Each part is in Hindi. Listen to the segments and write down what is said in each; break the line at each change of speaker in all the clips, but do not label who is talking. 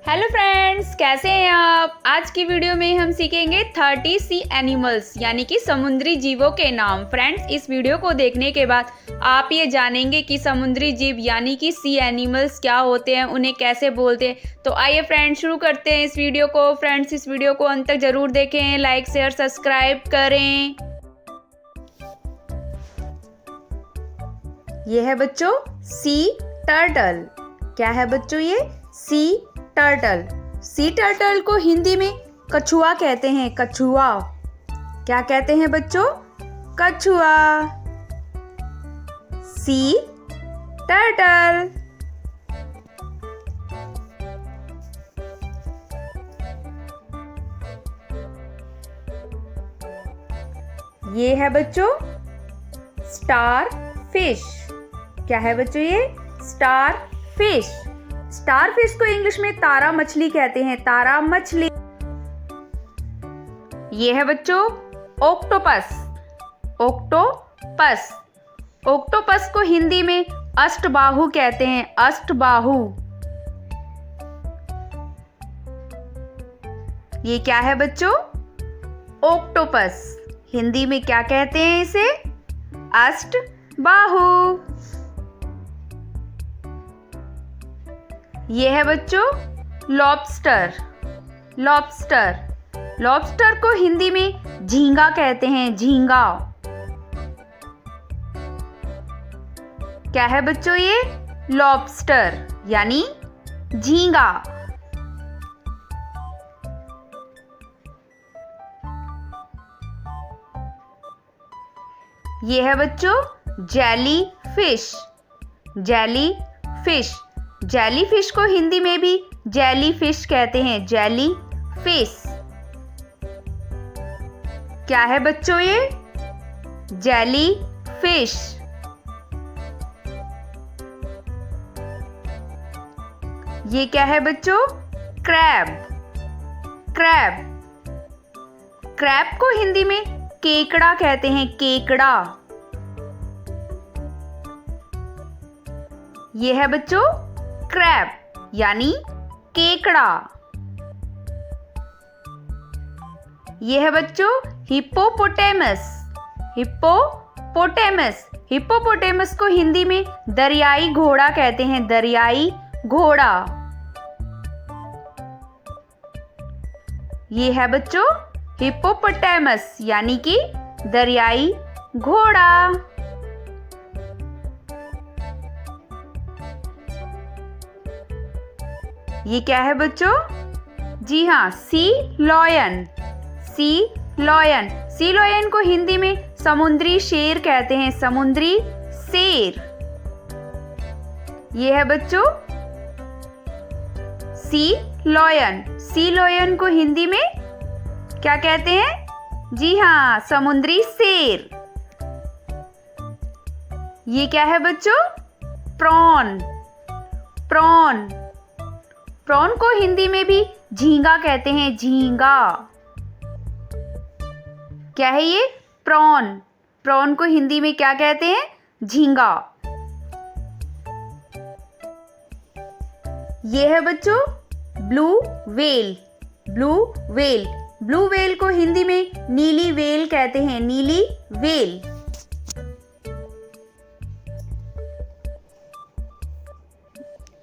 हेलो फ्रेंड्स, कैसे हैं आप। आज की वीडियो में हम सीखेंगे 30 सी एनिमल्स यानी कि समुद्री जीवों के नाम। फ्रेंड्स, इस वीडियो को देखने के बाद आप ये जानेंगे कि समुद्री जीव यानी कि सी एनिमल्स क्या होते हैं, उन्हें कैसे बोलते हैं। तो आइए फ्रेंड्स, शुरू करते हैं इस वीडियो को। फ्रेंड्स, इस वीडियो को अंत तक जरूर देखें, लाइक शेयर सब्सक्राइब करें। ये है बच्चों सी टर्टल। क्या है बच्चों ये सी टर्टल। सी टर्टल को हिंदी में कछुआ कहते हैं। कछुआ क्या कहते हैं बच्चों? कछुआ। Sea turtle. ये है बच्चों स्टार फिश। क्या है बच्चों ये? Star fish. स्टार फिश को इंग्लिश में तारा मछली कहते हैं। तारा मछली। ये है बच्चों ऑक्टोपस। ऑक्टोपस। ऑक्टोपस को हिंदी में अष्टबाहु कहते हैं। अष्टबाहु। ये क्या है बच्चों? ऑक्टोपस। हिंदी में क्या कहते हैं इसे? अष्टबाहु। ये है बच्चों लॉबस्टर। लॉबस्टर। लॉबस्टर को हिंदी में झींगा कहते हैं। झींगा। क्या है बच्चों ये? लॉबस्टर यानी झींगा। ये है बच्चों jelly fish. Jelly fish. Jelly fish को हिंदी में भी जेली फिश कहते हैं। Jelly fish. क्या है बच्चों ये? Jelly fish. ये क्या है बच्चों? क्रैब। क्रैब। क्रैब को हिंदी में केकड़ा कहते हैं। केकड़ा। ये है बच्चों क्रैब यानी केकड़ा। यह है बच्चों हिप्पोपोटेमस। हिप्पोपोटेमस। हिप्पोपोटेमस को हिंदी में दरियाई घोड़ा कहते हैं। दरियाई घोड़ा। यह है बच्चों हिप्पोपोटेमस यानी कि दरियाई घोड़ा। ये क्या है बच्चों? जी हाँ, सी लॉयन। सी लॉयन। सी लॉयन को हिंदी में समुद्री शेर कहते हैं। समुद्री शेर। ये है बच्चों सी लॉयन। सी लॉयन को हिंदी में क्या कहते हैं? जी हाँ, समुद्री शेर। ये क्या है बच्चों? प्रॉन। प्रॉन। प्रॉन को हिंदी में भी झींगा कहते हैं। झींगा। क्या है ये? प्रॉन। प्रॉन को हिंदी में क्या कहते हैं? झींगा। ये है बच्चों blue whale. Blue whale. Blue whale को हिंदी में नीली व्हेल कहते हैं। नीली व्हेल।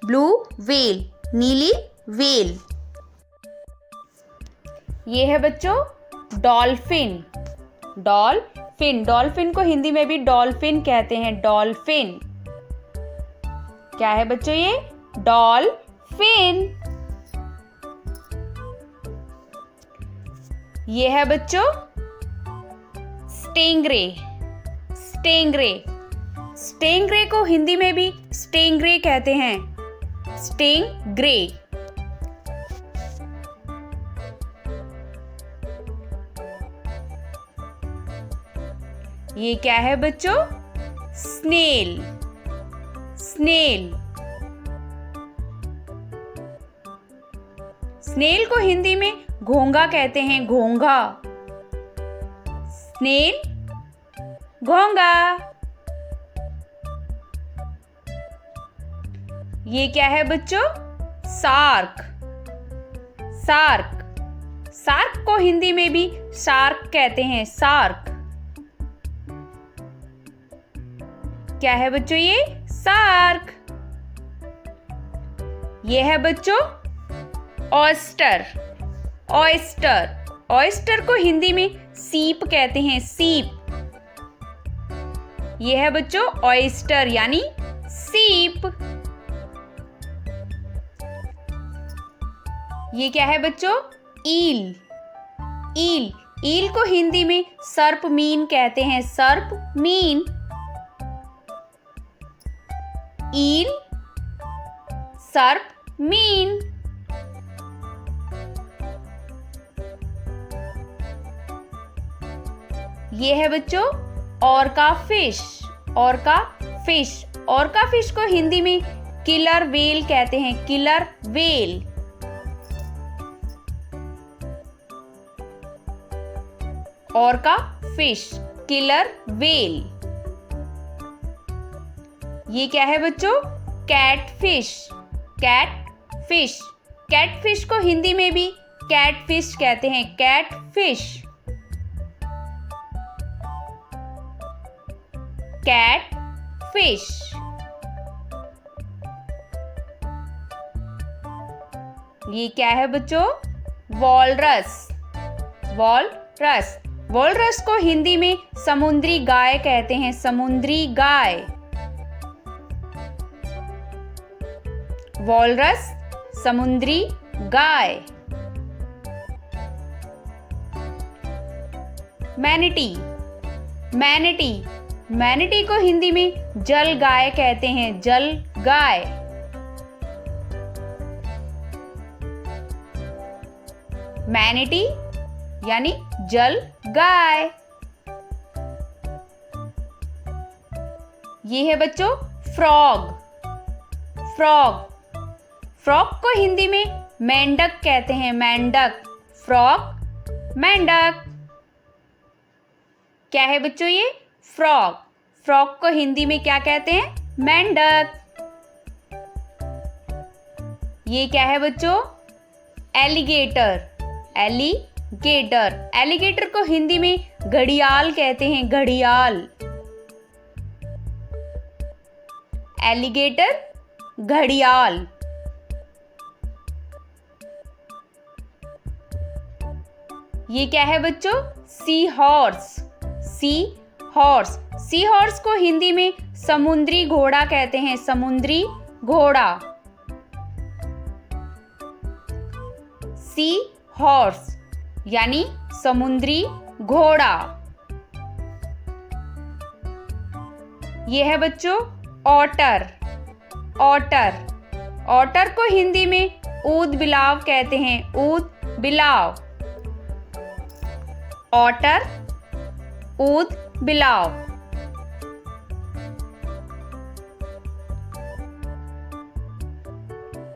ब्लू व्हेल नीली व्हेल। ये है बच्चों डॉल्फिन। डॉल्फिन। डॉल्फिन को हिंदी में भी डॉल्फिन कहते हैं। डॉल्फिन। क्या है बच्चों ये? डॉल्फिन। ये है बच्चों स्टिंगरे। स्टिंगरे। स्टिंगरे को हिंदी में भी स्टिंगरे कहते हैं। स्टिंगरे। ये क्या है बच्चों? स्नेल। स्नेल। स्नेल को हिंदी में घोंगा कहते हैं। घोंगा। स्नेल। घोंगा। ये क्या है बच्चों? सार्क। शार्क। शार्क को हिंदी में भी शार्क कहते हैं, शार्क। क्या है बच्चों ये? शार्क। ये है बच्चों ऑयस्टर। ऑयस्टर, ऑयस्टर को हिंदी में सीप कहते हैं, सीप। ये है बच्चों ऑयस्टर यानी सीप। ये क्या है बच्चों? ईल। ईल, ईल को हिंदी में सर्प मीन कहते हैं, सर्प मीन। ईल, सर्प मीन। ये है बच्चों orca fish. Orca fish, orca fish को हिंदी में किलर वेल कहते हैं, killer whale. Orca fish, killer whale. ये क्या है बच्चों? कैटफिश। कैटफिश, कैटफिश को हिंदी में भी कैटफिश कहते हैं, कैटफिश। कैटफिश। ये क्या है बच्चों? वॉलरस। वॉलरस, वॉलरस को हिंदी में समुद्री गाय कहते हैं, समुद्री गाय। वॉलरस, समुद्री गाय। मैनिटी। मैनिटी, मैनिटी को हिंदी में जल गाय कहते हैं, जल गाय। मैनिटी यानी जल गाय। ये है बच्चों फ्रॉग। फ्रॉग, फ्रॉग को हिंदी में मेंढक कहते हैं, मेंढक। फ्रॉग, मेंढक। क्या है बच्चों ये? फ्रॉग। फ्रॉग को हिंदी में क्या कहते हैं? मेंढक। ये क्या है बच्चों? एलिगेटर। एलिगेटर, एलिगेटर को हिंदी में घड़ियाल कहते हैं, घड़ियाल। एलिगेटर, घड़ियाल। ये क्या है बच्चों? Sea horse. Sea horse, sea horse को हिंदी में समुद्री घोड़ा कहते हैं, समुद्री घोड़ा। सी हॉर्स यानी समुद्री घोड़ा। यह है बच्चों ऑटर। ऑटर, ऑटर को हिंदी में ऊद बिलाव कहते हैं, ऊद बिलाव। ऑटर, ऊद बिलाव।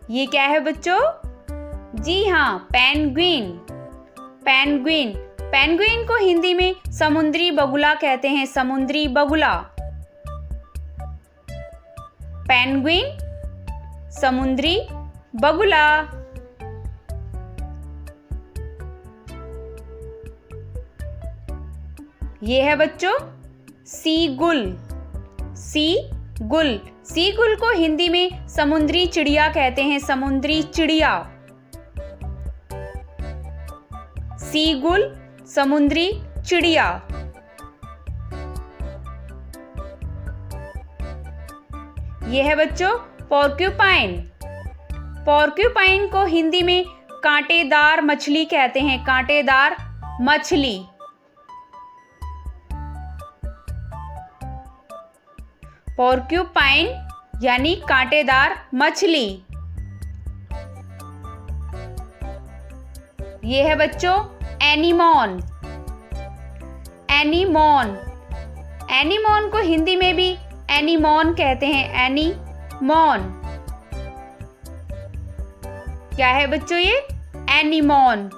ये क्या है बच्चों? जी हाँ, पेंगुइन। पेंगुइन, पेंगुइन को हिंदी में समुद्री बगुला कहते हैं, समुद्री बगुला। पेंगुइन, समुद्री बगुला। ये है बच्चों सीगुल। सीगुल, सीगुल को हिंदी में समुद्री चिड़िया कहते हैं, समुद्री चिड़िया। सीगुल, समुद्री चिड़िया। यह है बच्चों पोर्क्यूपाइन। पोर्क्यूपाइन को हिंदी में कांटेदार मछली कहते हैं, कांटेदार मछली। पोर्क्यूपाइन यानी कांटेदार मछली। ये है बच्चों एनीमोन। एनीमोन, एनीमोन को हिंदी में भी एनीमोन कहते हैं, एनीमोन। क्या है बच्चों ये? एनीमोन।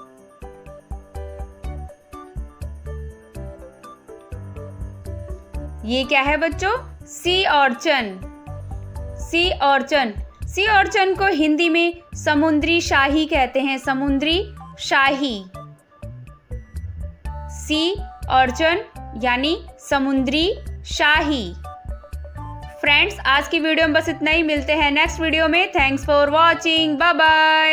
ये क्या है बच्चों? सी ऑर्चन। सी ऑर्चन, सी अर्चन को हिंदी में समुद्री शाही कहते हैं, समुद्री शाही। सी अर्चन यानी समुद्री शाही। फ्रेंड्स, आज की वीडियो में बस इतना ही। मिलते हैं नेक्स्ट वीडियो में। Thanks for watching. Bye bye.